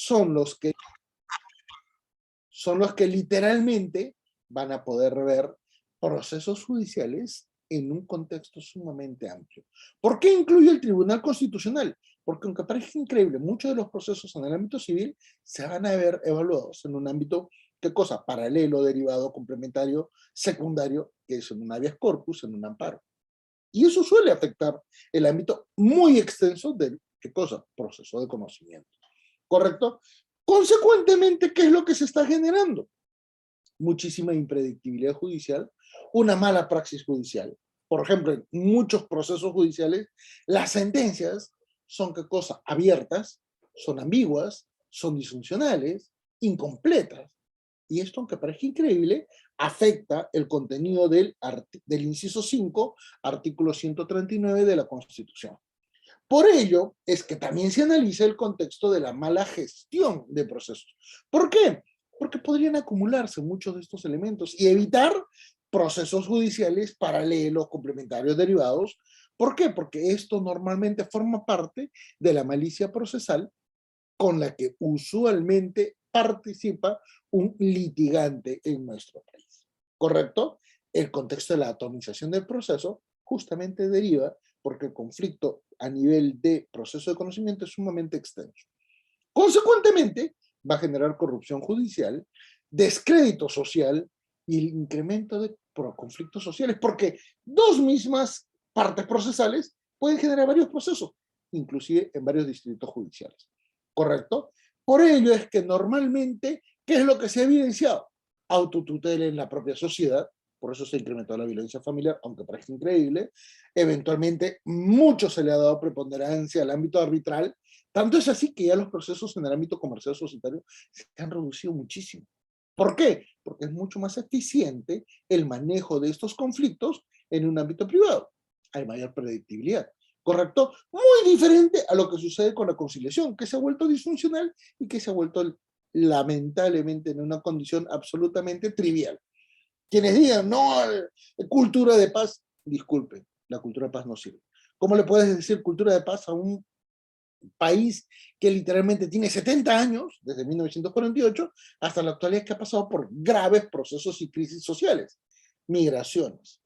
son los que literalmente van a poder ver procesos judiciales en un contexto sumamente amplio. ¿Por qué incluye el Tribunal Constitucional? Porque aunque parezca increíble, muchos de los procesos en el ámbito civil se van a ver evaluados en un ámbito, ¿qué cosa? Paralelo, derivado, complementario, secundario, que es en un habeas corpus, en un amparo. Y eso suele afectar el ámbito muy extenso del, ¿qué cosa? Proceso de conocimiento. ¿Correcto? Consecuentemente, ¿qué es lo que se está generando? Muchísima impredictibilidad judicial, una mala praxis judicial. Por ejemplo, en muchos procesos judiciales, las sentencias son, ¿qué cosa? Abiertas, son ambiguas, son disfuncionales, incompletas. Y esto, aunque parezca increíble, afecta el contenido del inciso 5, artículo 139 de la Constitución. Por ello, es que también se analiza el contexto de la mala gestión de procesos. ¿Por qué? Porque podrían acumularse muchos de estos elementos y evitar procesos judiciales paralelos, complementarios, derivados. ¿Por qué? Porque esto normalmente forma parte de la malicia procesal con la que usualmente participa un litigante en nuestro país. ¿Correcto? El contexto de la atomización del proceso justamente deriva porque el conflicto a nivel de proceso de conocimiento es sumamente extenso. Consecuentemente, va a generar corrupción judicial, descrédito social y el incremento de conflictos sociales, porque dos mismas partes procesales pueden generar varios procesos, inclusive en varios distritos judiciales. ¿Correcto? Por ello es que normalmente, ¿qué es lo que se ha evidenciado? Autotutela en la propia sociedad, por eso se ha incrementado la violencia familiar, aunque parezca increíble. Eventualmente, mucho se le ha dado preponderancia al ámbito arbitral, tanto es así que ya los procesos en el ámbito comercial societario se han reducido muchísimo. ¿Por qué? Porque es mucho más eficiente el manejo de estos conflictos en un ámbito privado. Hay mayor predictibilidad. ¿Correcto? Muy diferente a lo que sucede con la conciliación, que se ha vuelto disfuncional y que se ha vuelto lamentablemente en una condición absolutamente trivial. Quienes digan, no, cultura de paz, disculpen, la cultura de paz no sirve. ¿Cómo le puedes decir cultura de paz a un país que literalmente tiene 70 años, desde 1948, hasta la actualidad, que ha pasado por graves procesos y crisis sociales? Migraciones,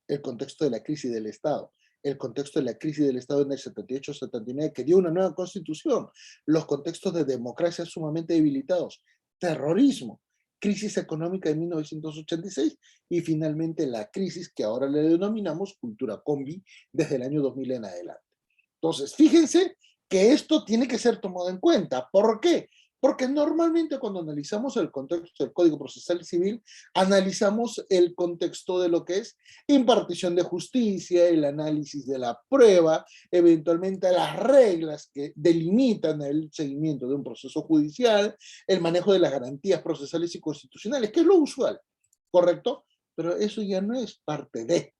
el contexto de la crisis del Estado, el contexto de la crisis del Estado en el 78-79, que dio una nueva constitución, los contextos de democracia sumamente debilitados, terrorismo, crisis económica de 1986 y finalmente la crisis que ahora le denominamos cultura combi desde el año 2000 en adelante. Entonces, fíjense que esto tiene que ser tomado en cuenta. ¿Por qué? Porque normalmente cuando analizamos el contexto del Código Procesal Civil, analizamos el contexto de lo que es impartición de justicia, el análisis de la prueba, eventualmente las reglas que delimitan el seguimiento de un proceso judicial, el manejo de las garantías procesales y constitucionales, que es lo usual, ¿correcto? Pero eso ya no es parte de.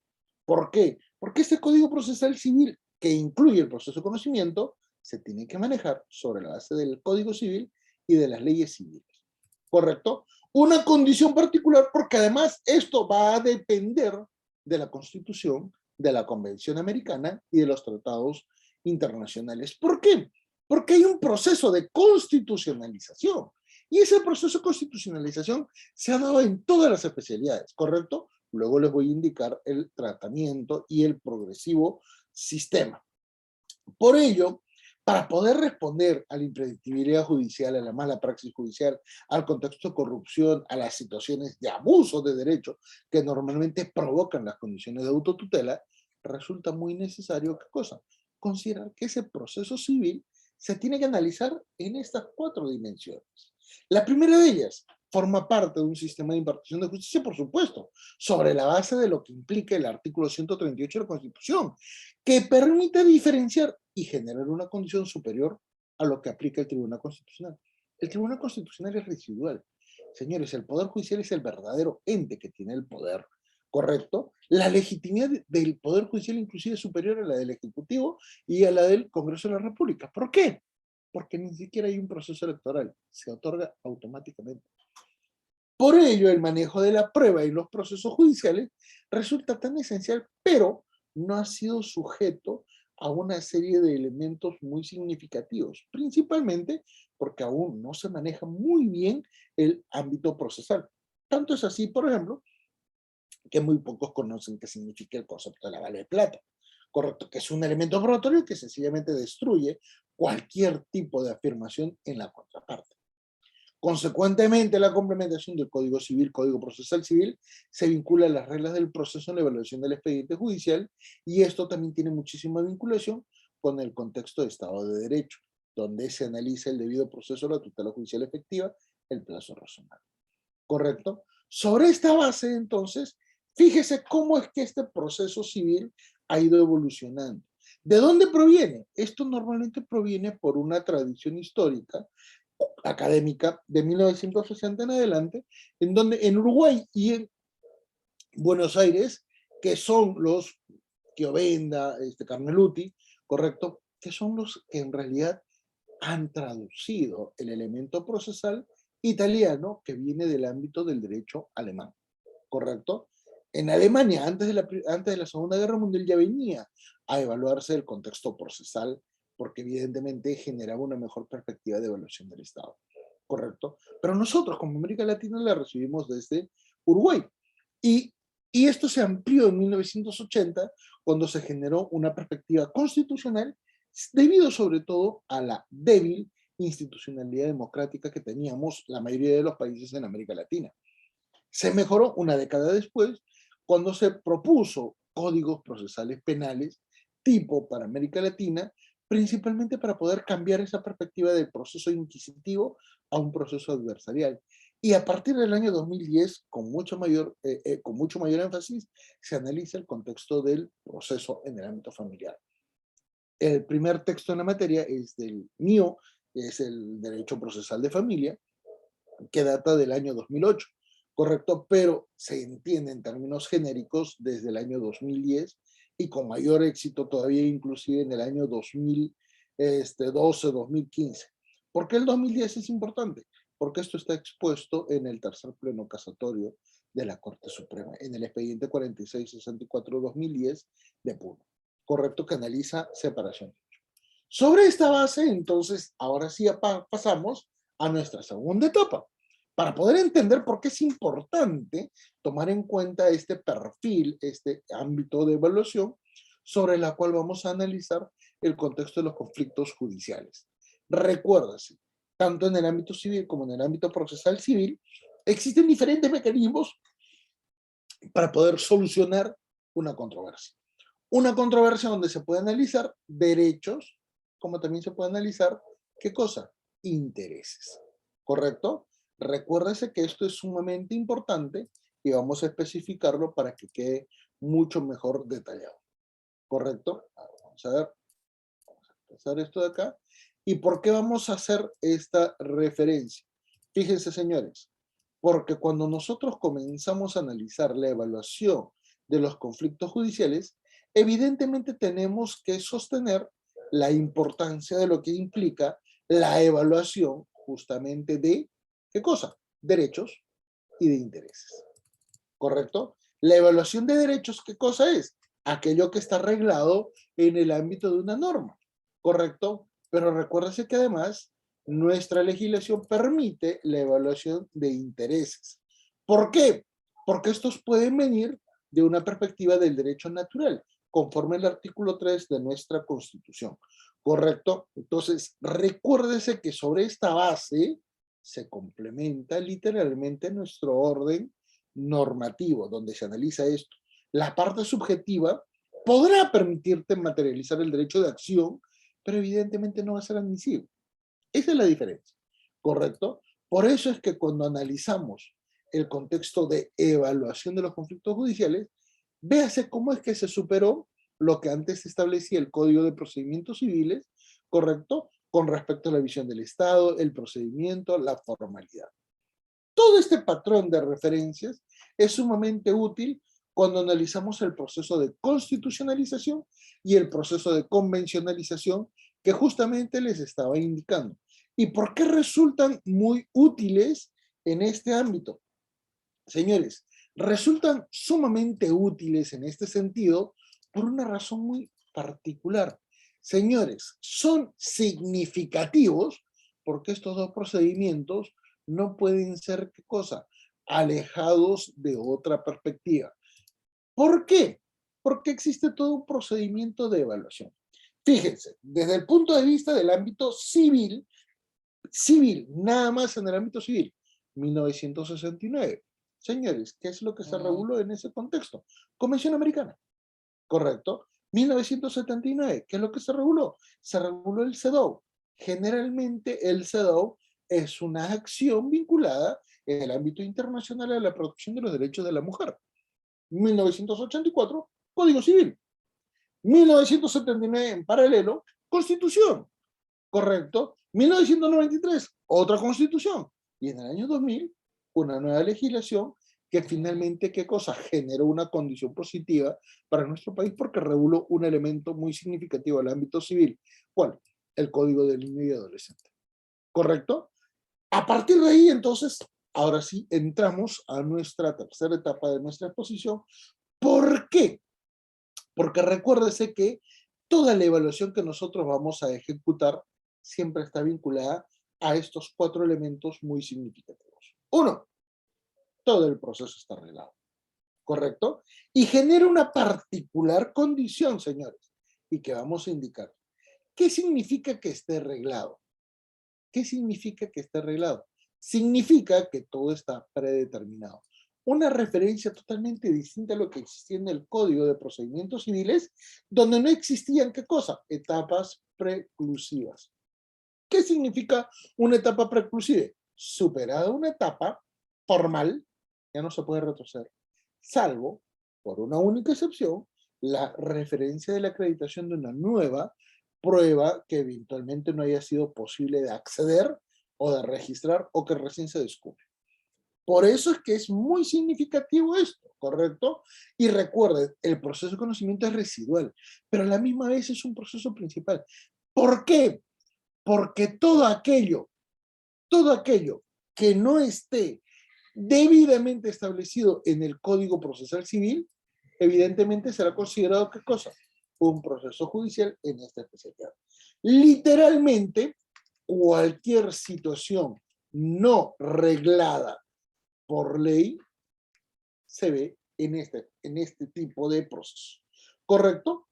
¿Por qué? Porque este Código Procesal Civil, que incluye el proceso de conocimiento, se tiene que manejar sobre la base del Código Civil y de las leyes civiles. ¿Correcto? Una condición particular, porque además esto va a depender de la Constitución, de la Convención Americana y de los tratados internacionales. ¿Por qué? Porque hay un proceso de constitucionalización. Y ese proceso de constitucionalización se ha dado en todas las especialidades, ¿correcto? Luego les voy a indicar el tratamiento y el progresivo sistema. Por ello, para poder responder a la impredictibilidad judicial, a la mala praxis judicial, al contexto de corrupción, a las situaciones de abuso de derechos que normalmente provocan las condiciones de autotutela, resulta muy necesario, ¿qué cosa? Considerar que ese proceso civil se tiene que analizar en estas 4 dimensiones. La primera de ellas forma parte de un sistema de impartición de justicia, por supuesto, sobre la base de lo que implica el artículo 138 de la Constitución, que permite diferenciar y generar una condición superior a lo que aplica el Tribunal Constitucional. El Tribunal Constitucional es residual. Señores, el Poder Judicial es el verdadero ente que tiene el poder, ¿correcto? La legitimidad del Poder Judicial inclusive es superior a la del Ejecutivo y a la del Congreso de la República. ¿Por qué? Porque ni siquiera hay un proceso electoral, se otorga automáticamente. Por ello, el manejo de la prueba y los procesos judiciales resulta tan esencial, pero no ha sido sujeto a una serie de elementos muy significativos, principalmente porque aún no se maneja muy bien el ámbito procesal. Tanto es así, por ejemplo, que muy pocos conocen qué significa el concepto de la bala de plata, correcto, que es un elemento probatorio que sencillamente destruye cualquier tipo de afirmación en la contraparte. Consecuentemente, la complementación del Código Civil, Código Procesal Civil, se vincula a las reglas del proceso en la evaluación del expediente judicial, y esto también tiene muchísima vinculación con el contexto de Estado de Derecho, donde se analiza el debido proceso de la tutela judicial efectiva, el plazo razonable. ¿Correcto? Sobre esta base, entonces, fíjese cómo es que este proceso civil ha ido evolucionando. ¿De dónde proviene? Esto normalmente proviene por una tradición histórica académica de 1960 en adelante, en donde en Uruguay y en Buenos Aires, que son los Chiovenda, Carneluti, correcto, que son los que en realidad han traducido el elemento procesal italiano que viene del ámbito del derecho alemán, ¿correcto? En Alemania, antes de la Segunda Guerra Mundial, ya venía a evaluarse el contexto procesal, porque evidentemente generaba una mejor perspectiva de evaluación del Estado, ¿correcto? Pero nosotros, como América Latina, la recibimos desde Uruguay. Y, y esto se amplió en 1980, cuando se generó una perspectiva constitucional, debido sobre todo a la débil institucionalidad democrática que teníamos la mayoría de los países en América Latina. Se mejoró una década después, cuando se propuso códigos procesales penales tipo para América Latina, principalmente para poder cambiar esa perspectiva del proceso inquisitivo a un proceso adversarial. Y a partir del año 2010, con mucho mayor énfasis, se analiza el contexto del proceso en el ámbito familiar. El primer texto en la materia es del mío, que es el Derecho Procesal de Familia, que data del año 2008, ¿correcto? Pero se entiende en términos genéricos desde el año 2010 y con mayor éxito todavía inclusive en el año 2012, 2015. ¿Por qué el 2010 es importante? Porque esto está expuesto en el tercer pleno casatorio de la Corte Suprema, en el expediente 4664-2010 de Puno, correcto, que analiza separación. Sobre esta base, entonces, ahora sí pasamos a nuestra segunda etapa, para poder entender por qué es importante tomar en cuenta este perfil, este ámbito de evaluación, sobre la cual vamos a analizar el contexto de los conflictos judiciales. Recuérdase, tanto en el ámbito civil como en el ámbito procesal civil, existen diferentes mecanismos para poder solucionar una controversia. Una controversia donde se puede analizar derechos, como también se puede analizar, ¿qué cosa? Intereses, ¿correcto? Recuérdese que esto es sumamente importante y vamos a especificarlo para que quede mucho mejor detallado, ¿correcto? Vamos a ver, vamos a empezar esto de acá. ¿Y por qué vamos a hacer esta referencia? Fíjense, señores, porque cuando nosotros comenzamos a analizar la evaluación de los conflictos judiciales, evidentemente tenemos que sostener la importancia de lo que implica la evaluación justamente de, ¿qué cosa? Derechos y de intereses, ¿correcto? La evaluación de derechos, ¿qué cosa es? Aquello que está arreglado en el ámbito de una norma, ¿correcto? Pero recuérdese que además nuestra legislación permite la evaluación de intereses. ¿Por qué? Porque estos pueden venir de una perspectiva del derecho natural, conforme el artículo 3 de nuestra Constitución, ¿correcto? Entonces, recuérdese que sobre esta base se complementa literalmente nuestro orden normativo, donde se analiza esto. La parte subjetiva podrá permitirte materializar el derecho de acción, pero evidentemente no va a ser admisible. Esa es la diferencia, ¿correcto? Por eso es que cuando analizamos el contexto de evaluación de los conflictos judiciales, véase cómo es que se superó lo que antes establecía el Código de Procedimientos Civiles, ¿correcto? Con respecto a la visión del Estado, el procedimiento, la formalidad. Todo este patrón de referencias es sumamente útil cuando analizamos el proceso de constitucionalización y el proceso de convencionalización que justamente les estaba indicando. ¿Y por qué resultan muy útiles en este ámbito? Señores, resultan sumamente útiles en este sentido por una razón muy particular. Señores, son significativos Porque estos dos procedimientos no pueden ser, ¿qué cosa? Alejados de otra perspectiva. ¿Por qué? Porque existe todo un procedimiento de evaluación. Fíjense, desde el punto de vista del ámbito civil, nada más en el ámbito civil, 1969. Señores, ¿qué es lo que se reguló en ese contexto? Convención Americana, ¿correcto? 1979, ¿qué es lo que se reguló? Se reguló el CEDAW. Generalmente el CEDAW es una acción vinculada en el ámbito internacional a la protección de los derechos de la mujer. 1984, Código Civil. 1979, en paralelo, Constitución. ¿Correcto? 1993, otra Constitución. Y en el año 2000, una nueva legislación que finalmente, ¿qué cosa? Generó una condición positiva para nuestro país porque reguló un elemento muy significativo del ámbito civil. ¿Cuál? El Código del Niño y Adolescente. ¿Correcto? A partir de ahí, entonces, ahora sí, entramos a nuestra tercera etapa de nuestra exposición. ¿Por qué? Porque recuérdese que toda la evaluación que nosotros vamos a ejecutar siempre está vinculada a estos cuatro elementos muy significativos. Uno, todo el proceso está arreglado, ¿correcto? Y genera una particular condición, señores, y que vamos a indicar. ¿Qué significa que esté arreglado? ¿Qué significa que esté arreglado? Significa que todo está predeterminado. Una referencia totalmente distinta a lo que existía en el Código de Procedimientos Civiles, donde no existían, ¿qué cosa? Etapas preclusivas. ¿Qué significa una etapa preclusiva? Superada una etapa formal, ya no se puede retroceder, salvo, por una única excepción, la referencia de la acreditación de una nueva prueba que eventualmente no haya sido posible de acceder o de registrar o que recién se descubre. Por eso es que es muy significativo esto, ¿correcto? Y recuerden, el proceso de conocimiento es residual, pero a la misma vez es un proceso principal. ¿Por qué? Porque todo aquello que no esté debidamente establecido en el Código Procesal Civil, evidentemente será considerado, ¿qué cosa? Un proceso judicial en esta especialidad. Literalmente, cualquier situación no reglada por ley se ve en este tipo de proceso. ¿Correcto?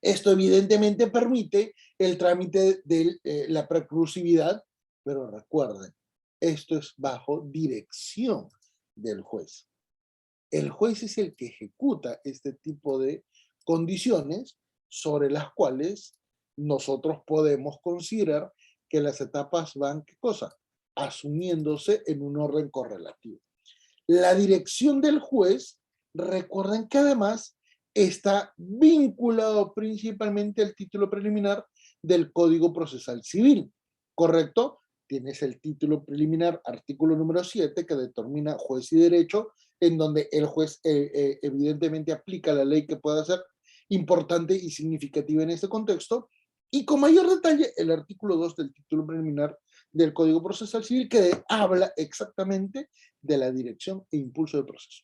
Esto evidentemente permite el trámite de la preclusividad, pero recuerden, esto es bajo dirección del juez. El juez es el que ejecuta este tipo de condiciones sobre las cuales nosotros podemos considerar que las etapas van, ¿qué cosa? Asumiéndose en un orden correlativo. La dirección del juez, recuerden que además está vinculado principalmente al título preliminar del Código Procesal Civil, ¿correcto? Tienes el título preliminar, artículo número 7, que determina juez y derecho, en donde el juez evidentemente aplica la ley que pueda ser importante y significativa en este contexto, y con mayor detalle el artículo 2 del título preliminar del Código Procesal Civil, que habla exactamente de la dirección e impulso del proceso.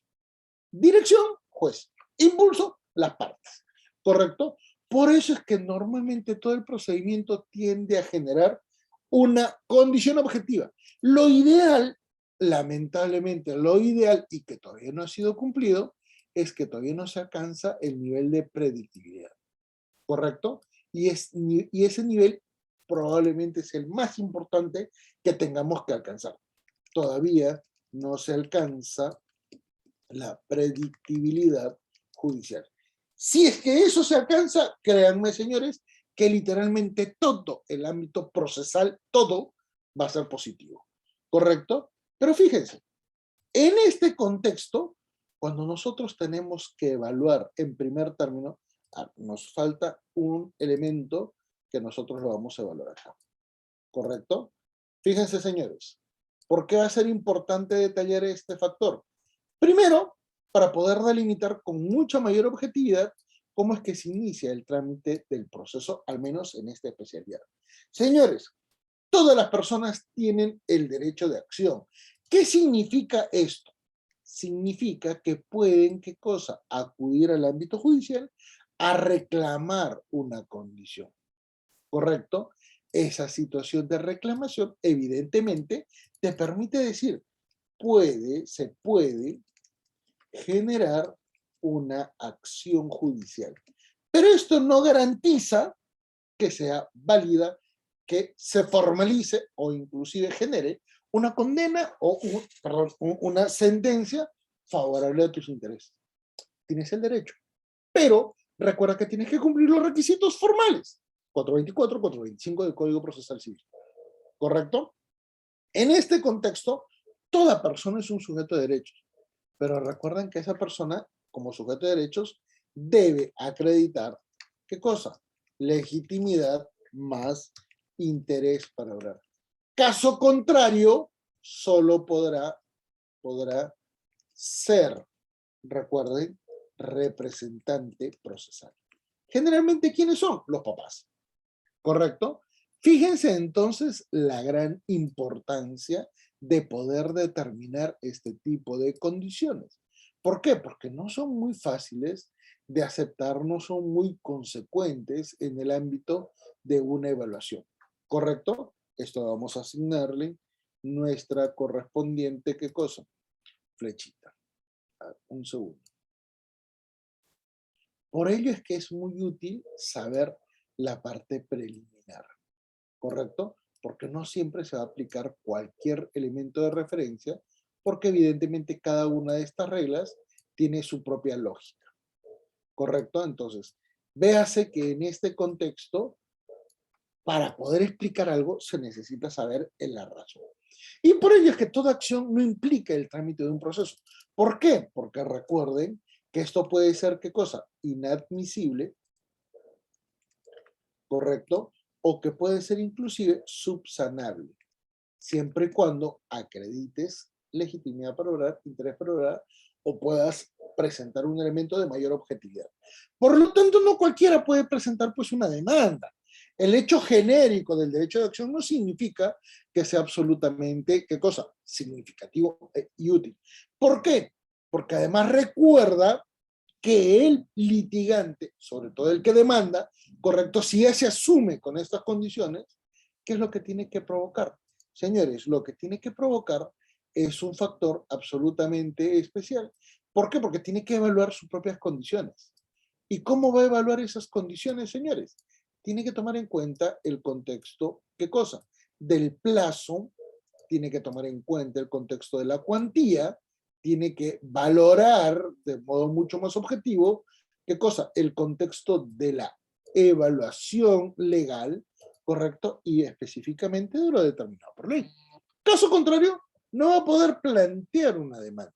Dirección, juez. Impulso, las partes. ¿Correcto? Por eso es que normalmente todo el procedimiento tiende a generar una condición objetiva. Lo ideal, lamentablemente, lo ideal, y que todavía no ha sido cumplido, es que todavía no se alcanza el nivel de predictibilidad. ¿Correcto? Y ese nivel probablemente es el más importante que tengamos que alcanzar. Todavía no se alcanza la predictibilidad judicial. Si es que eso se alcanza, créanme, señores, que literalmente todo el ámbito procesal, todo va a ser positivo. ¿Correcto? Pero fíjense, en este contexto, cuando nosotros tenemos que evaluar en primer término, nos falta un elemento que nosotros lo vamos a evaluar acá. ¿Correcto? Fíjense, señores, ¿por qué va a ser importante detallar este factor? Primero, para poder delimitar con mucha mayor objetividad cómo es que se inicia el trámite del proceso, al menos en esta especialidad. Señores, todas las personas tienen el derecho de acción. ¿Qué significa esto? Significa que pueden, ¿qué cosa? Acudir al ámbito judicial a reclamar una condición. ¿Correcto? esa situación de reclamación, evidentemente, te permite decir, se puede generar una acción judicial. Pero esto no garantiza que sea válida, que se formalice o inclusive genere una condena o una sentencia favorable a tus intereses. Tienes el derecho, pero recuerda que tienes que cumplir los requisitos formales. 424, 425 del Código Procesal Civil. ¿Correcto? En este contexto, toda persona es un sujeto de derechos, pero recuerden que esa persona, como sujeto de derechos, debe acreditar, ¿qué cosa? Legitimidad más interés para obrar. Caso contrario, solo podrá ser, recuerden, representante procesal. Generalmente, ¿quiénes son? Los papás, ¿correcto? Fíjense entonces la gran importancia de poder determinar este tipo de condiciones. ¿Por qué? Porque no son muy fáciles de aceptar, no son muy consecuentes en el ámbito de una evaluación, ¿correcto? Esto vamos a asignarle nuestra correspondiente, ¿qué cosa? Flechita. Un segundo. Por ello es que es muy útil saber la parte preliminar, ¿correcto? Porque no siempre se va a aplicar cualquier elemento de referencia, porque evidentemente cada una de estas reglas tiene su propia lógica, ¿correcto? Entonces, véase que en este contexto, para poder explicar algo, se necesita saber la razón. Y por ello es que toda acción no implica el trámite de un proceso. ¿Por qué? Porque recuerden que esto puede ser, ¿qué cosa? Inadmisible, ¿correcto? O que puede ser inclusive subsanable, siempre y cuando acredites legitimidad para obrar, interés para obrar, o puedas presentar un elemento de mayor objetividad. Por lo tanto, no cualquiera puede presentar pues una demanda. El hecho genérico del derecho de acción no significa que sea absolutamente, ¿qué cosa? Significativo y útil. ¿Por qué? Porque además recuerda que el litigante, sobre todo el que demanda, correcto, si ya se asume con estas condiciones, ¿qué es lo que tiene que provocar? Señores, lo que tiene que provocar es un factor absolutamente especial. ¿Por qué? Porque tiene que evaluar sus propias condiciones. ¿Y cómo va a evaluar esas condiciones, señores? Tiene que tomar en cuenta el contexto, ¿qué cosa? Del plazo, tiene que tomar en cuenta el contexto de la cuantía, tiene que valorar de modo mucho más objetivo, ¿qué cosa? El contexto de la evaluación legal, ¿correcto? Y específicamente de lo determinado por ley. Caso contrario, no va a poder plantear una demanda.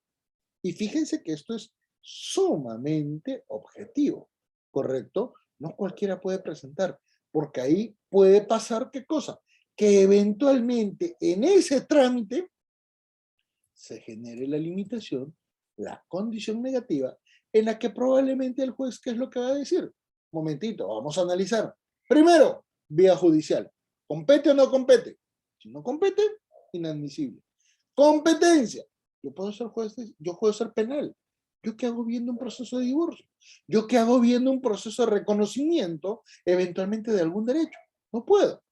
Y fíjense que esto es sumamente objetivo, ¿correcto? No cualquiera puede presentar, porque ahí puede pasar, ¿qué cosa? Que eventualmente en ese trámite se genere la limitación, la condición negativa, en la que probablemente el juez, ¿qué es lo que va a decir? Momentito, vamos a analizar. Primero, vía judicial. ¿Compete o no compete? Si no compete, inadmisible. Competencia. Yo puedo ser juez, yo puedo ser penal. ¿Yo qué hago viendo un proceso de divorcio? ¿Yo qué hago viendo un proceso de reconocimiento eventualmente de algún derecho? No puedo,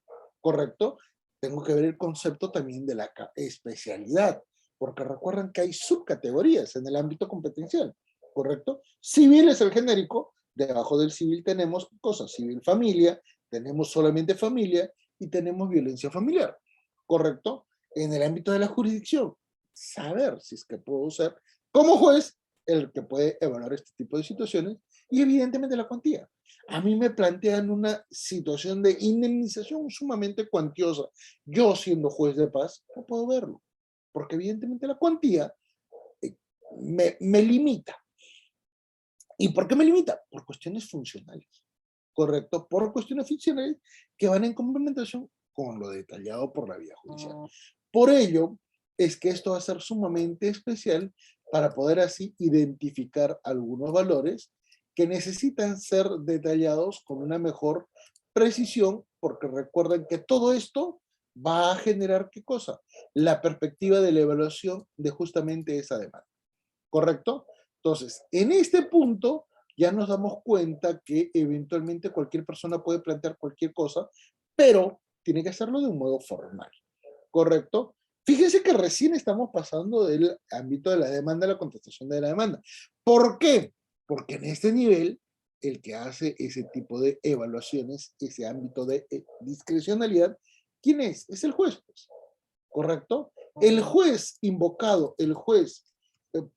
¿correcto? Tengo que ver el concepto también de la especialidad, porque recuerden que hay subcategorías en el ámbito competencial, ¿correcto? Civil es el genérico, debajo del civil tenemos cosas, civil familia, tenemos solamente familia y tenemos violencia familiar, ¿correcto? En el ámbito de la jurisdicción, saber si es que puedo ser como juez el que puede evaluar este tipo de situaciones y evidentemente la cuantía. A mí me plantean una situación de indemnización sumamente cuantiosa. Yo siendo juez de paz no puedo verlo, porque evidentemente la cuantía me limita. ¿Y por qué me limita? Por cuestiones funcionales, ¿correcto? Por cuestiones funcionales que van en complementación con lo detallado por la vía judicial. Por ello, es que esto va a ser sumamente especial para poder así identificar algunos valores que necesitan ser detallados con una mejor precisión, porque recuerden que todo esto va a generar, ¿qué cosa? La perspectiva de la evaluación de justamente esa demanda, ¿correcto? Entonces, en este punto ya nos damos cuenta que eventualmente cualquier persona puede plantear cualquier cosa, pero tiene que hacerlo de un modo formal, ¿correcto? Fíjense que recién estamos pasando del ámbito de la demanda a la contestación de la demanda. ¿Por qué? Porque en este nivel, el que hace ese tipo de evaluaciones, ese ámbito de discrecionalidad, ¿quién es? Es el juez, pues, ¿correcto? El juez invocado, el juez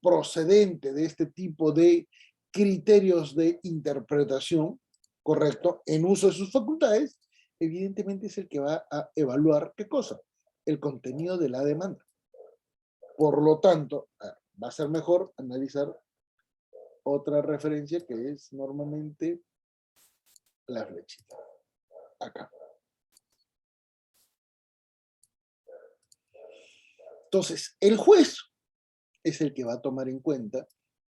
procedente de este tipo de criterios de interpretación, ¿correcto? En uso de sus facultades, evidentemente es el que va a evaluar, ¿qué cosa? El contenido de la demanda. Por lo tanto, va a ser mejor analizar otra referencia que es normalmente la flechita. Acá. Entonces, el juez es el que va a tomar en cuenta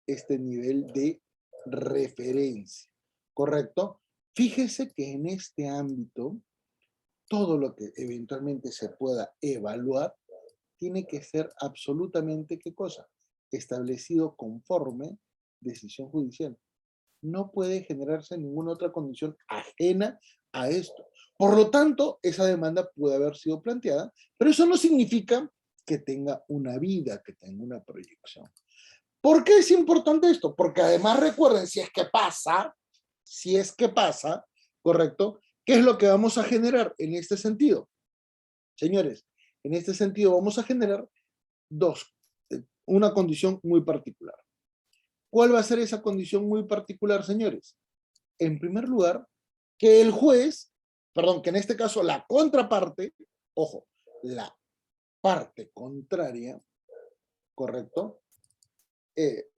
este nivel de referencia, ¿correcto? Fíjese que en este ámbito, todo lo que eventualmente se pueda evaluar tiene que ser absolutamente, ¿qué cosa? Establecido conforme decisión judicial. No puede generarse ninguna otra condición ajena a esto. Por lo tanto, esa demanda puede haber sido planteada, pero eso no significa que tenga una vida, que tenga una proyección. ¿Por qué es importante esto? Porque además recuerden, si es que pasa, ¿correcto? ¿Qué es lo que vamos a generar en este sentido? Señores, en este sentido vamos a generar una condición muy particular. ¿Cuál va a ser esa condición muy particular, señores? En primer lugar, que el juez, perdón, que en este caso la contraparte, ojo, la parte contraria, ¿correcto?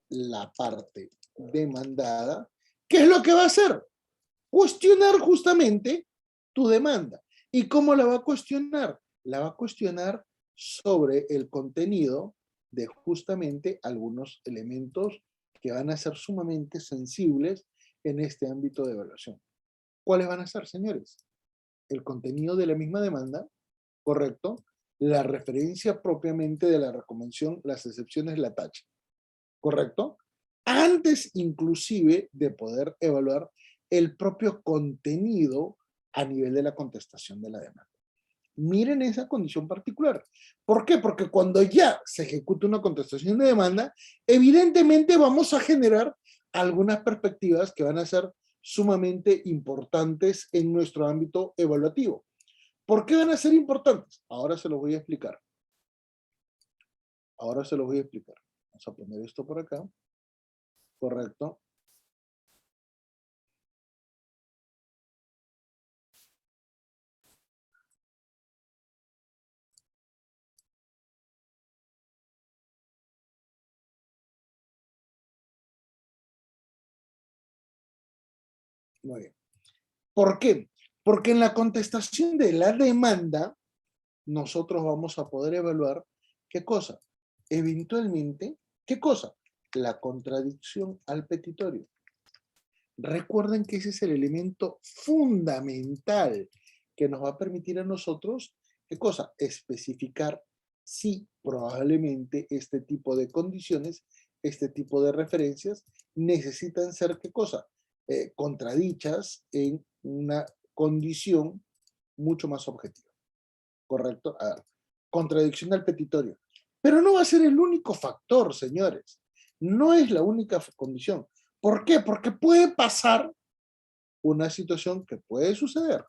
La parte demandada, ¿qué es lo que va a hacer? Cuestionar justamente tu demanda. ¿Y cómo la va a cuestionar? La va a cuestionar sobre el contenido de justamente algunos elementos que van a ser sumamente sensibles en este ámbito de evaluación. ¿Cuáles van a ser, señores? El contenido de la misma demanda, ¿correcto? La referencia propiamente de la recomendación, las excepciones, la tacha, ¿correcto? Antes inclusive de poder evaluar el propio contenido a nivel de la contestación de la demanda. Miren esa condición particular. ¿Por qué? Porque cuando ya se ejecuta una contestación de demanda, evidentemente vamos a generar algunas perspectivas que van a ser sumamente importantes en nuestro ámbito evaluativo. ¿Por qué van a ser importantes? Ahora se los voy a explicar. Ahora se los voy a explicar. Vamos a poner esto por acá. Correcto. Muy bien. ¿Por qué? Porque en la contestación de la demanda, nosotros vamos a poder evaluar qué cosa. Eventualmente, ¿qué cosa? La contradicción al petitorio. Recuerden que ese es el elemento fundamental que nos va a permitir a nosotros, ¿qué cosa? Especificar si probablemente este tipo de condiciones, este tipo de referencias necesitan ser, ¿qué cosa? Contradichas en una condición mucho más objetiva, ¿correcto? A ver, contradicción al petitorio. Pero no va a ser el único factor, señores. No es la única condición. ¿Por qué? Porque puede pasar una situación que puede suceder,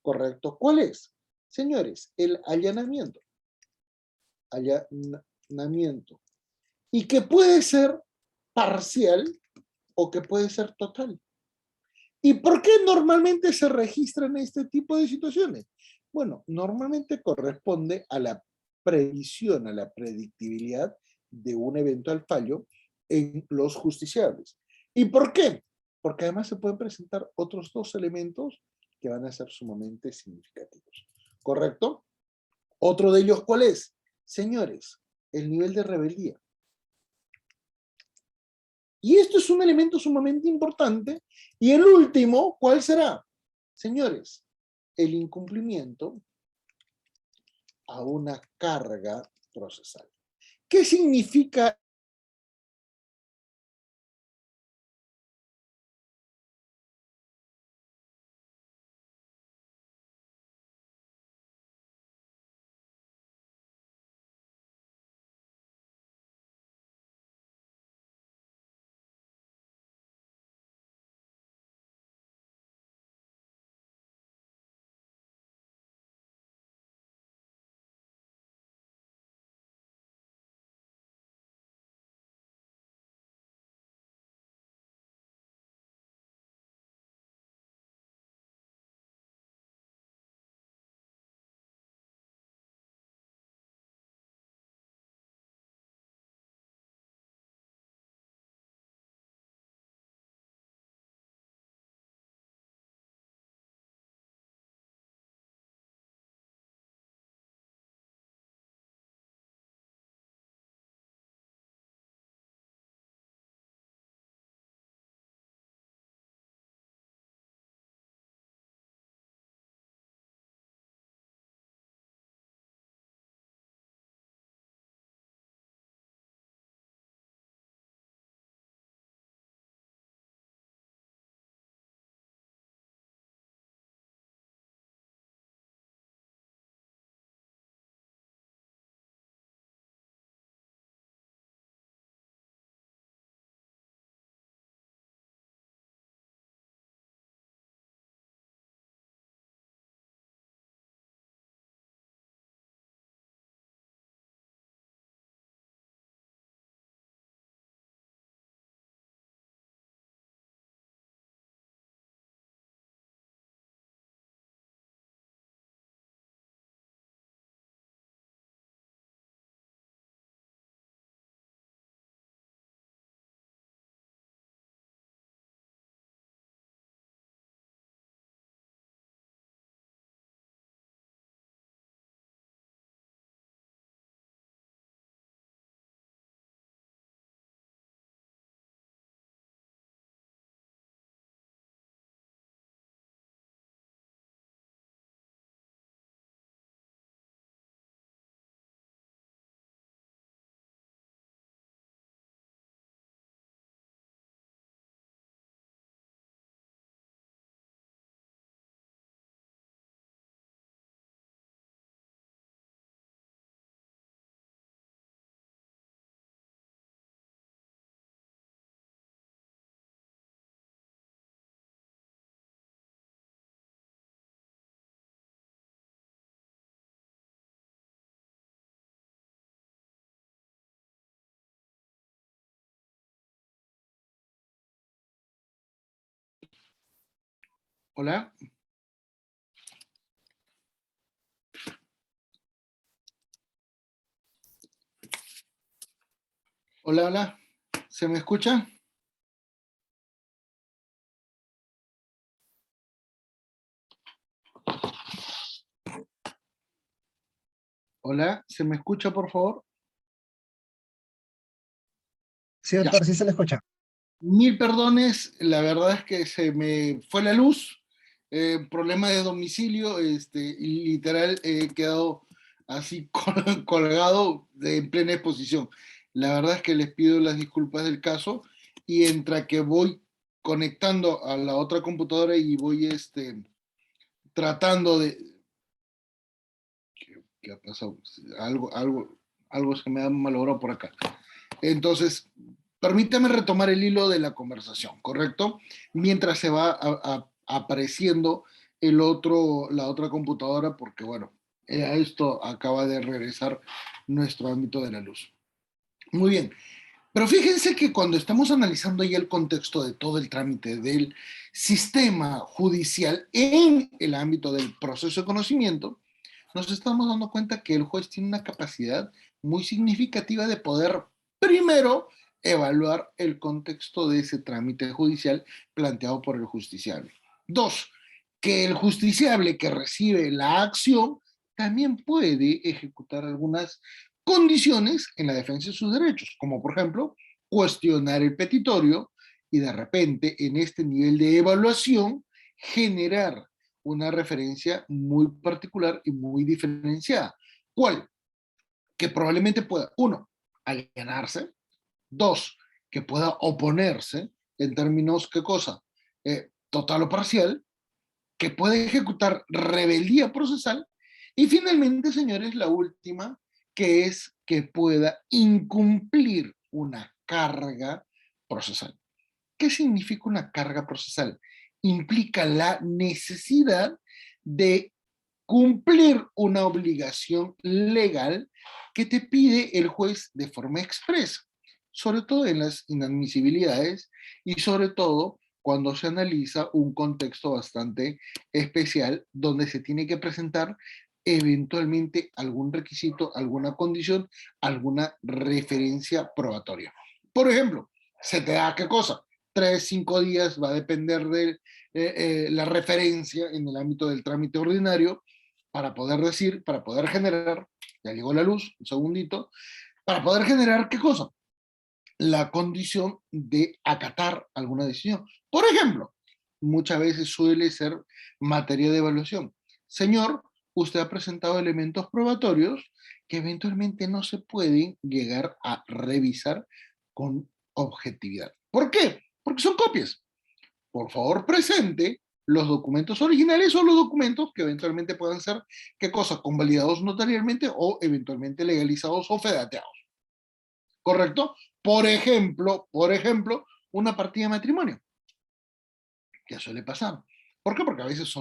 ¿correcto? ¿Cuál es? Señores, el allanamiento. Allanamiento. Y que puede ser parcial o que puede ser total. ¿Y por qué normalmente se registran este tipo de situaciones? Bueno, normalmente corresponde a la previsión, a la predictibilidad de un eventual fallo en los justiciables. ¿Y por qué? Porque además se pueden presentar otros dos elementos que van a ser sumamente significativos. ¿Correcto? Otro de ellos, ¿cuál es? Señores, el nivel de rebeldía. Y esto es un elemento sumamente importante. Y el último, ¿cuál será? Señores, el incumplimiento a una carga procesal. ¿Qué significa Hola. Hola, hola. ¿Se me escucha? Hola, ¿se me escucha, por favor? Sí, Ya. doctor, sí se le escucha. Mil perdones, la verdad es que se me fue la luz, problema de domicilio, y literal he quedado así colgado en plena exposición. La verdad es que les pido las disculpas del caso y entre que voy conectando a la otra computadora y voy tratando de... ¿Qué ha pasado? Algo se me ha malogrado por acá. Entonces, permítame retomar el hilo de la conversación, ¿correcto? Mientras se va apareciendo la otra computadora, porque bueno, a esto acaba de regresar nuestro ámbito de la luz. Muy bien, pero fíjense que cuando estamos analizando ya el contexto de todo el trámite del sistema judicial en el ámbito del proceso de conocimiento, nos estamos dando cuenta que el juez tiene una capacidad muy significativa de poder, primero, evaluar el contexto de ese trámite judicial planteado por el justiciable. Dos, que el justiciable que recibe la acción también puede ejecutar algunas condiciones en la defensa de sus derechos, como por ejemplo, cuestionar el petitorio y de repente en este nivel de evaluación generar una referencia muy particular y muy diferenciada. ¿Cuál? Que probablemente pueda, uno, alienarse, dos, que pueda oponerse en términos, ¿qué cosa? Total o parcial, que puede ejecutar rebeldía procesal y finalmente, señores, la última, que es que pueda incumplir una carga procesal. ¿Qué significa una carga procesal? Implica la necesidad de cumplir una obligación legal que te pide el juez de forma expresa, sobre todo en las inadmisibilidades y sobre todo cuando se analiza un contexto bastante especial donde se tiene que presentar eventualmente algún requisito, alguna condición, alguna referencia probatoria. Por ejemplo, se te da qué cosa, 3, 5 días, va a depender de la referencia en el ámbito del trámite ordinario, para poder decir, para poder generar, ya llegó la luz, un segundito, para poder generar qué cosa, la condición de acatar alguna decisión. Por ejemplo, muchas veces suele ser materia de evaluación. Señor, usted ha presentado elementos probatorios que eventualmente no se pueden llegar a revisar con objetividad. ¿Por qué? Porque son copias. Por favor, presente los documentos originales o los documentos que eventualmente puedan ser, ¿qué cosa? Convalidados notarialmente o eventualmente legalizados o fedateados. ¿Correcto? Por ejemplo, una partida de matrimonio, que suele pasar. ¿Por qué? Porque a veces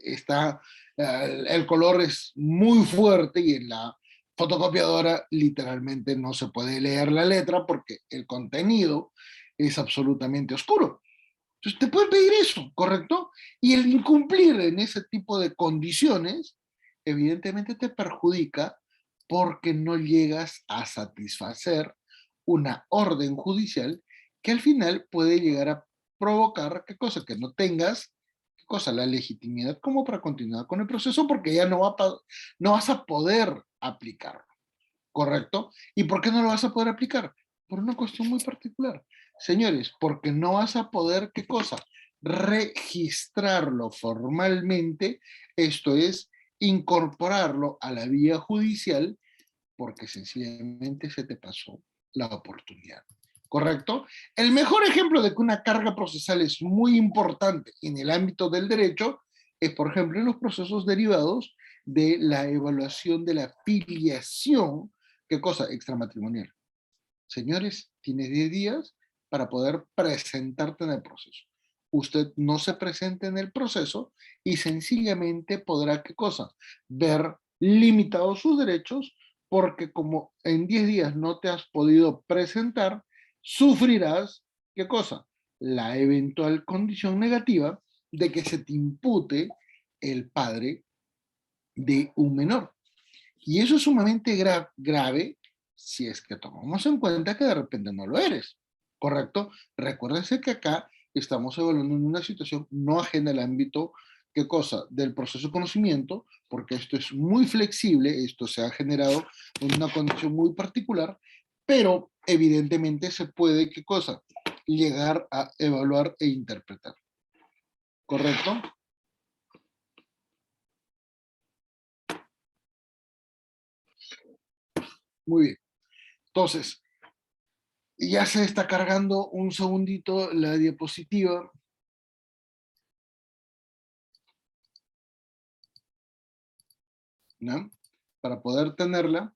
está, el color es muy fuerte y en la fotocopiadora literalmente no se puede leer la letra porque el contenido es absolutamente oscuro. Entonces te pueden pedir eso, ¿correcto? Y el incumplir en ese tipo de condiciones, evidentemente te perjudica porque no llegas a satisfacer una orden judicial que al final puede llegar a provocar, ¿qué cosa? Que no tengas, ¿qué cosa? La legitimidad como para continuar con el proceso porque ya no vas a poder aplicarlo. ¿Correcto? ¿Y por qué no lo vas a poder aplicar? Por una cuestión muy particular. Señores, porque no vas a poder, ¿qué cosa? Registrarlo formalmente, esto es, incorporarlo a la vía judicial, porque sencillamente se te pasó la oportunidad. ¿Correcto? El mejor ejemplo de que una carga procesal es muy importante en el ámbito del derecho es, por ejemplo, en los procesos derivados de la evaluación de la filiación, ¿qué cosa? Extramatrimonial. Señores, tiene 10 días para poder presentarte en el proceso. Usted no se presenta en el proceso y sencillamente podrá, ¿qué cosa? Ver limitados sus derechos porque como en 10 días no te has podido presentar, sufrirás, ¿qué cosa? La eventual condición negativa de que se te impute el padre de un menor. Y eso es sumamente grave si es que tomamos en cuenta que de repente no lo eres, ¿correcto? Recuérdense que acá estamos evaluando en una situación no ajena al ámbito, ¿qué cosa? Del proceso de conocimiento, porque esto es muy flexible, esto se ha generado en una condición muy particular, pero evidentemente se puede, ¿qué cosa? Llegar a evaluar e interpretar, ¿correcto? Muy bien. Entonces, ya se está cargando un segundito la diapositiva. ¿No? Para poder tenerla.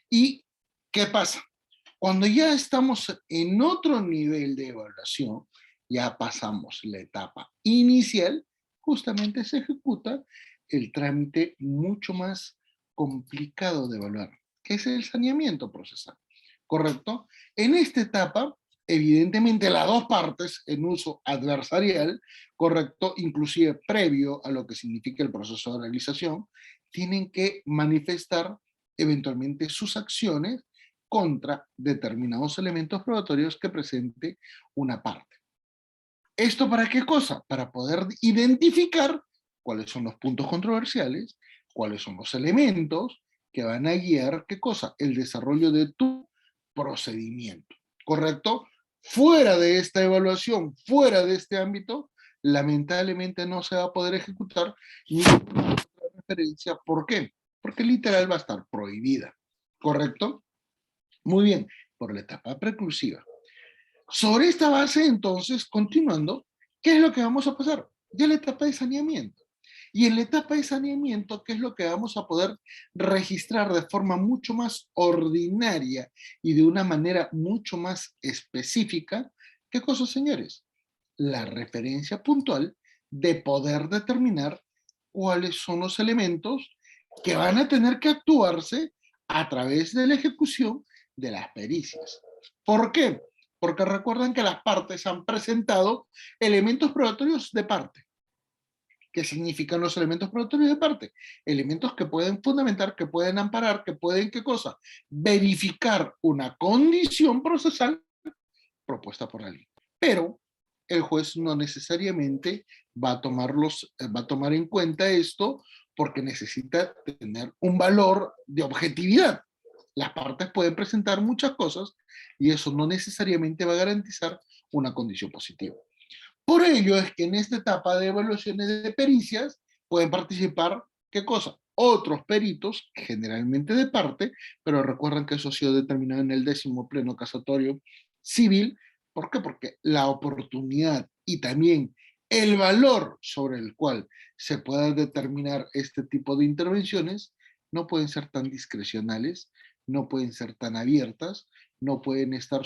¿Y qué pasa? Cuando ya estamos en otro nivel de evaluación, ya pasamos la etapa inicial, justamente se ejecuta el trámite mucho más complicado de evaluar, que es el saneamiento procesal, ¿correcto? En esta etapa, evidentemente las dos partes en uso adversarial, ¿correcto? Inclusive previo a lo que significa el proceso de realización, tienen que manifestar eventualmente sus acciones contra determinados elementos probatorios que presente una parte. ¿Esto para qué cosa? Para poder identificar cuáles son los puntos controversiales, cuáles son los elementos que van a guiar, ¿qué cosa? El desarrollo de tu procedimiento, ¿correcto? Fuera de esta evaluación, fuera de este ámbito, lamentablemente no se va a poder ejecutar ninguna referencia. ¿Por qué? Porque literal va a estar prohibida, ¿correcto? Muy bien, por la etapa preclusiva. Sobre esta base, entonces, continuando, ¿qué es lo que vamos a pasar? Ya la etapa de saneamiento. Y en la etapa de saneamiento, ¿qué es lo que vamos a poder registrar de forma mucho más ordinaria y de una manera mucho más específica? ¿Qué cosa, señores? La referencia puntual de poder determinar cuáles son los elementos que van a tener que actuarse a través de la ejecución de las pericias. ¿Por qué? Porque recuerdan que las partes han presentado elementos probatorios de parte. ¿Qué significan los elementos probatorios de parte? Elementos que pueden fundamentar, que pueden amparar, que pueden, ¿qué cosa? Verificar una condición procesal propuesta por alguien. Pero el juez no necesariamente va a tomar en cuenta esto porque necesita tener un valor de objetividad. Las partes pueden presentar muchas cosas y eso no necesariamente va a garantizar una condición positiva. Por ello es que en esta etapa de evaluaciones de pericias pueden participar, ¿qué cosa? Otros peritos, generalmente de parte, pero recuerden que eso ha sido determinado en el 10º pleno casatorio civil. ¿Por qué? Porque la oportunidad y también el valor sobre el cual se pueda determinar este tipo de intervenciones no pueden ser tan discrecionales, no pueden ser tan abiertas, no pueden estar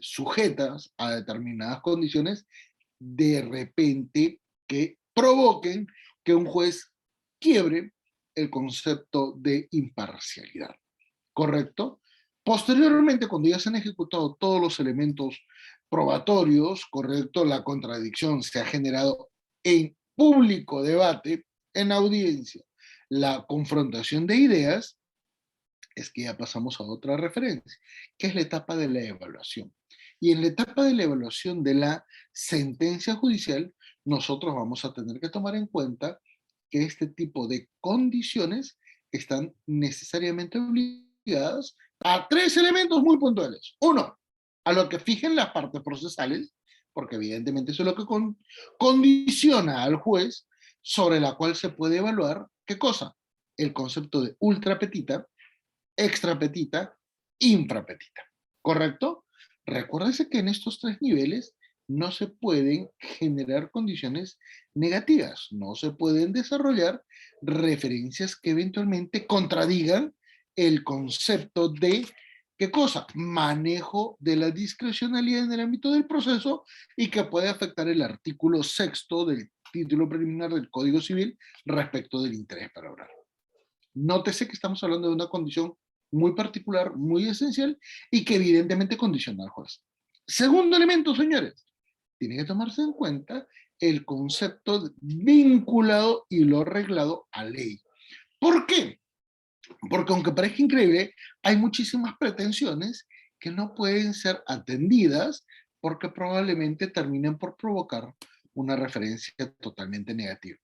sujetas a determinadas condiciones de repente que provoquen que un juez quiebre el concepto de imparcialidad, ¿correcto? Posteriormente, cuando ya se han ejecutado todos los elementos probatorios, ¿correcto? La contradicción se ha generado en público debate, en audiencia, la confrontación de ideas, es que ya pasamos a otra referencia, que es la etapa de la evaluación. Y en la etapa de la evaluación de la sentencia judicial, nosotros vamos a tener que tomar en cuenta que este tipo de condiciones están necesariamente obligadas a tres elementos muy puntuales. Uno, a lo que fijen las partes procesales, porque evidentemente eso es lo que condiciona al juez sobre la cual se puede evaluar, ¿qué cosa? El concepto de ultrapetita, extrapetita, infrapetita, ¿correcto? Recuérdense que en estos tres niveles no se pueden generar condiciones negativas, no se pueden desarrollar referencias que eventualmente contradigan el concepto de, ¿qué cosa? Manejo de la discrecionalidad en el ámbito del proceso y que puede afectar el artículo 6º del título preliminar del Código Civil respecto del interés para obrar. Nótese que estamos hablando de una condición muy particular, muy esencial y que evidentemente condiciona al juez. Segundo elemento, señores, tiene que tomarse en cuenta el concepto vinculado y lo arreglado a ley. ¿Por qué? Porque aunque parezca increíble, hay muchísimas pretensiones que no pueden ser atendidas porque probablemente terminen por provocar una referencia totalmente negativa.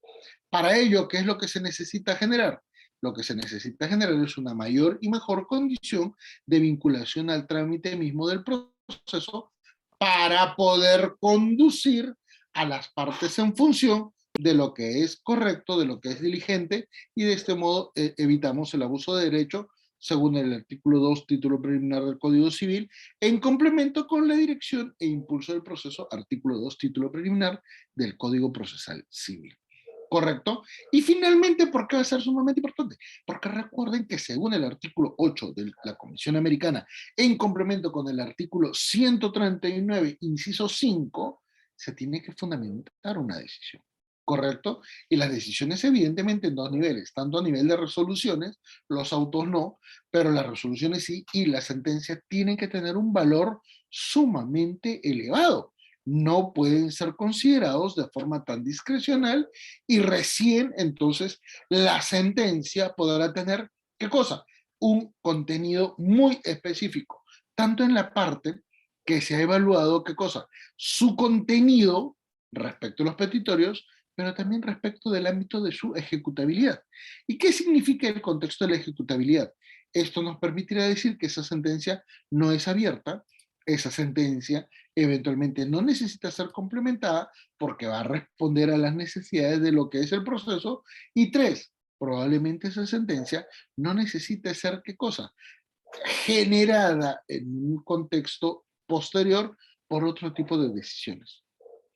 Para ello, ¿qué es lo que se necesita generar? Lo que se necesita generar es una mayor y mejor condición de vinculación al trámite mismo del proceso para poder conducir a las partes en función de lo que es correcto, de lo que es diligente, y de este modo evitamos el abuso de derecho según el artículo 2, título preliminar del Código Civil, en complemento con la dirección e impulso del proceso, artículo 2, título preliminar del Código Procesal Civil. ¿Correcto? Y finalmente, ¿por qué va a ser sumamente importante? Porque recuerden que según el artículo 8 de la Convención Americana, en complemento con el artículo 139, inciso 5, se tiene que fundamentar una decisión. ¿Correcto? Y las decisiones evidentemente en dos niveles, tanto a nivel de resoluciones, los autos no, pero las resoluciones sí, y la sentencia tienen que tener un valor sumamente elevado. No pueden ser considerados de forma tan discrecional y recién entonces la sentencia podrá tener, ¿qué cosa? Un contenido muy específico, tanto en la parte que se ha evaluado, ¿qué cosa? Su contenido respecto a los petitorios, pero también respecto del ámbito de su ejecutabilidad. ¿Y qué significa el contexto de la ejecutabilidad? Esto nos permitirá decir que esa sentencia no es abierta, esa sentencia eventualmente no necesita ser complementada porque va a responder a las necesidades de lo que es el proceso. Y tres, probablemente esa sentencia no necesite ser, ¿qué cosa? Generada en un contexto posterior por otro tipo de decisiones.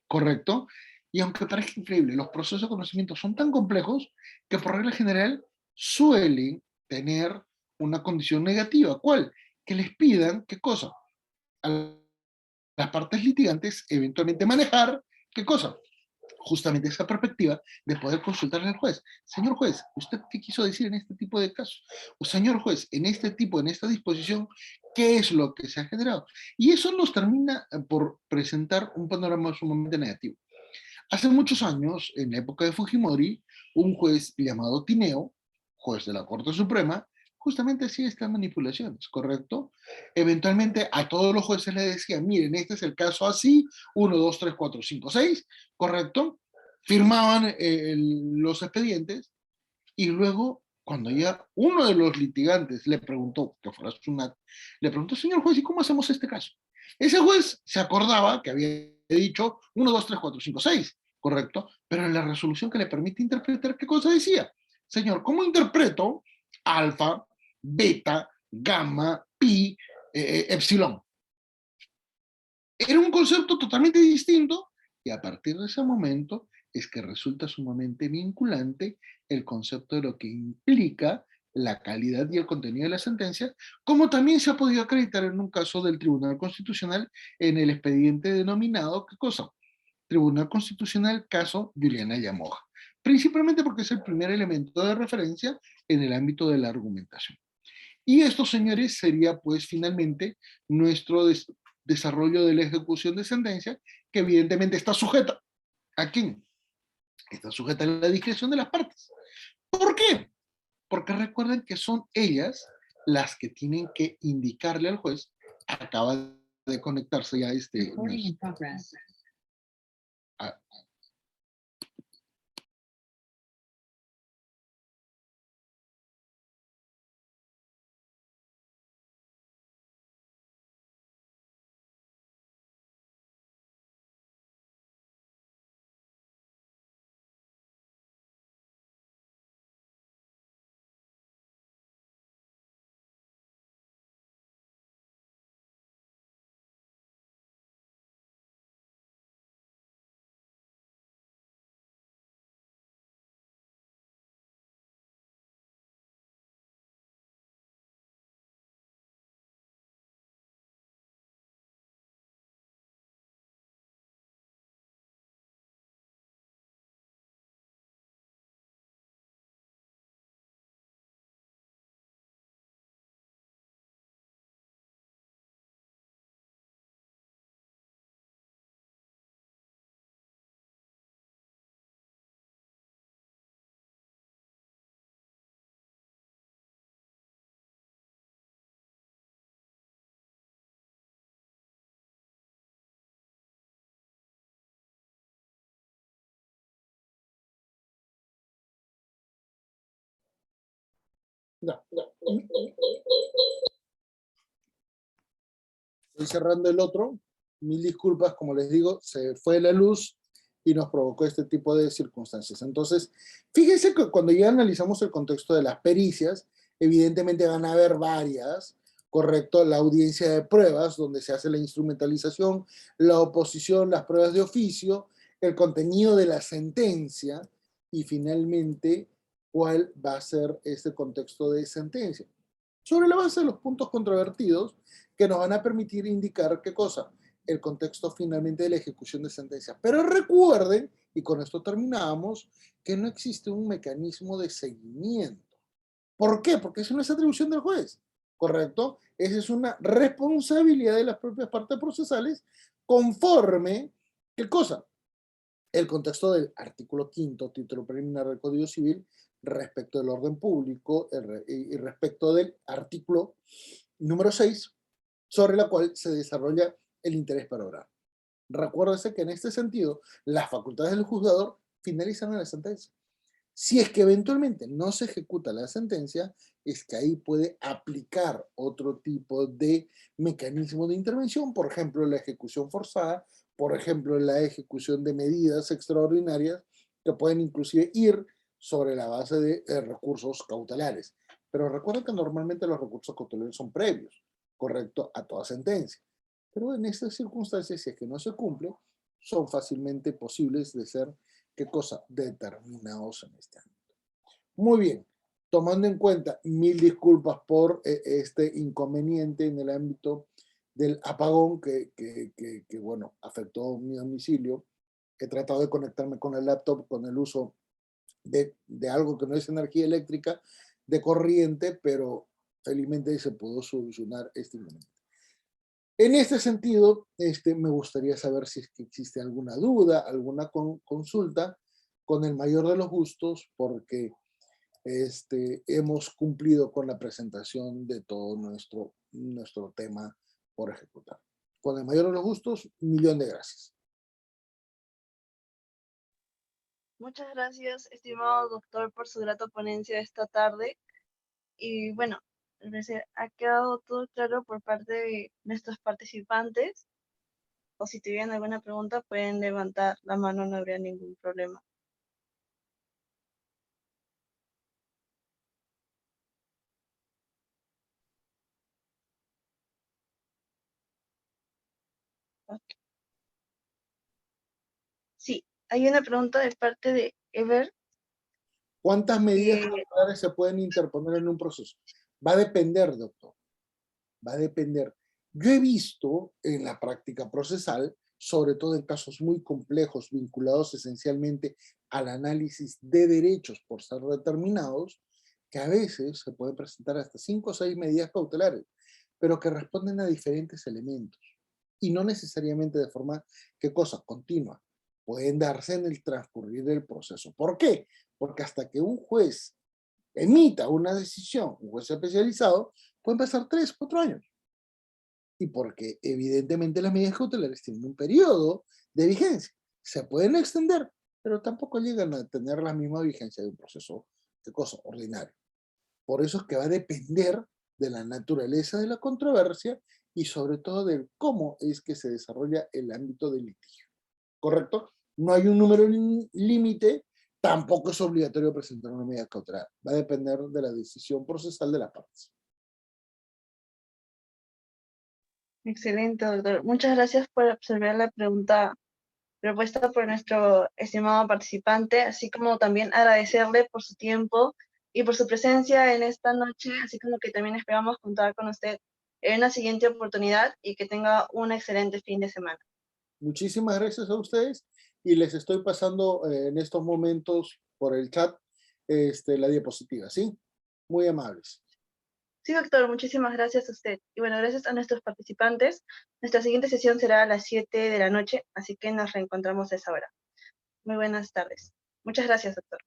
¿Correcto? Y aunque parezca increíble, los procesos de conocimiento son tan complejos que por regla general suelen tener una condición negativa. ¿Cuál? Que les pidan, ¿qué cosa? A las partes litigantes eventualmente manejar, ¿qué cosa? Justamente esa perspectiva de poder consultarle al juez. Señor juez, ¿usted qué quiso decir en este tipo de casos? O señor juez, en este tipo, en esta disposición, ¿qué es lo que se ha generado? Y eso nos termina por presentar un panorama sumamente negativo. Hace muchos años, en la época de Fujimori, un juez llamado Tineo, juez de la Corte Suprema, justamente hacía estas manipulaciones, ¿correcto? Eventualmente a todos los jueces les decía, miren, este es el caso así, 1, 2, 3, 4, 5, 6, ¿correcto? Firmaban los expedientes y luego, cuando ya uno de los litigantes le preguntó, que fuera una, le preguntó, señor juez, ¿y cómo hacemos este caso? Ese juez se acordaba que había dicho 1, 2, 3, 4, 5, 6, ¿correcto? Pero en la resolución que le permite interpretar, ¿qué cosa decía? Señor, ¿cómo interpreto alfa, beta, gamma, pi, epsilon? Era un concepto totalmente distinto y a partir de ese momento es que resulta sumamente vinculante el concepto de lo que implica la calidad y el contenido de la sentencia, como también se ha podido acreditar en un caso del Tribunal Constitucional en el expediente denominado, ¿qué cosa? Tribunal Constitucional, caso Juliana Yamoja, principalmente porque es el primer elemento de referencia en el ámbito de la argumentación. Y esto, señores, sería pues finalmente nuestro desarrollo de la ejecución de sentencia, que evidentemente está sujeta. ¿A quién? Está sujeta a la discreción de las partes. ¿Por qué? Porque recuerden que son ellas las que tienen que indicarle al juez, acaba de conectarse ya Ya. Estoy cerrando el otro. Mil disculpas, como les digo, se fue la luz y nos provocó este tipo de circunstancias. Entonces, fíjense que cuando ya analizamos el contexto de las pericias, evidentemente van a haber varias, correcto, la audiencia de pruebas, donde se hace la instrumentalización, la oposición, las pruebas de oficio, el contenido de la sentencia y finalmente cuál va a ser este contexto de sentencia. Sobre la base de los puntos controvertidos que nos van a permitir indicar qué cosa, el contexto finalmente de la ejecución de sentencia. Pero recuerden, y con esto terminamos, que no existe un mecanismo de seguimiento. ¿Por qué? Porque eso no es atribución del juez, ¿correcto? Esa es una responsabilidad de las propias partes procesales conforme, ¿qué cosa? El contexto del artículo 5º, título preliminar del Código Civil, respecto del orden público y respecto del artículo número 6, sobre la cual se desarrolla el interés para obrar. Recuérdese que en este sentido, las facultades del juzgador finalizan en la sentencia. Si es que eventualmente no se ejecuta la sentencia, es que ahí puede aplicar otro tipo de mecanismo de intervención, por ejemplo, la ejecución forzada, por ejemplo, la ejecución de medidas extraordinarias que pueden inclusive ir sobre la base de recursos cautelares. Pero recuerden que normalmente los recursos cautelares son previos, correcto, a toda sentencia. Pero en estas circunstancias, si es que no se cumple, son fácilmente posibles de ser, ¿qué cosa? Determinados en este ámbito. Muy bien, tomando en cuenta, mil disculpas por este inconveniente en el ámbito del apagón que, bueno, afectó mi domicilio. He tratado de conectarme con el laptop con el uso de algo que no es energía eléctrica, de corriente, pero felizmente se pudo solucionar este inconveniente. En este sentido, me gustaría saber si es que existe alguna duda, alguna consulta, con el mayor de los gustos, porque hemos cumplido con la presentación de todo nuestro tema por ejecutar. Con el mayor de los gustos, un millón de gracias. Muchas gracias, estimado doctor, por su grata ponencia esta tarde. Y bueno, al parecer ha quedado todo claro por parte de nuestros participantes. O si tuvieran alguna pregunta, pueden levantar la mano, no habría ningún problema. Ok. Sí, hay una pregunta de parte de Ever. ¿Cuántas medidas cautelares se pueden interponer en un proceso? Va a depender, doctor. Va a depender. Yo he visto en la práctica procesal, sobre todo en casos muy complejos vinculados esencialmente al análisis de derechos por ser determinados, que a veces se pueden presentar hasta 5 o 6 medidas cautelares, pero que responden a diferentes elementos y no necesariamente de forma, ¿qué cosa? Continua. Pueden darse en el transcurrir del proceso. ¿Por qué? Porque hasta que un juez emita una decisión, un juez especializado, pueden pasar 3, 4 años. Y porque evidentemente las medidas cautelares tienen un periodo de vigencia. Se pueden extender, pero tampoco llegan a tener la misma vigencia de un proceso de cosa ordinario. Por eso es que va a depender de la naturaleza de la controversia y sobre todo de cómo es que se desarrolla el ámbito del litigio. ¿Correcto? No hay un número límite, tampoco es obligatorio presentar una medida cautelar. Va a depender de la decisión procesal de las partes. Excelente, doctor. Muchas gracias por observar la pregunta propuesta por nuestro estimado participante, así como también agradecerle por su tiempo y por su presencia en esta noche, así como que también esperamos contar con usted en una siguiente oportunidad y que tenga un excelente fin de semana. Muchísimas gracias a ustedes y les estoy pasando en estos momentos por el chat la diapositiva, ¿sí? Muy amables. Sí, doctor, muchísimas gracias a usted. Y bueno, gracias a nuestros participantes. Nuestra siguiente sesión será a las 7 de la noche, así que nos reencontramos a esa hora. Muy buenas tardes. Muchas gracias, doctor.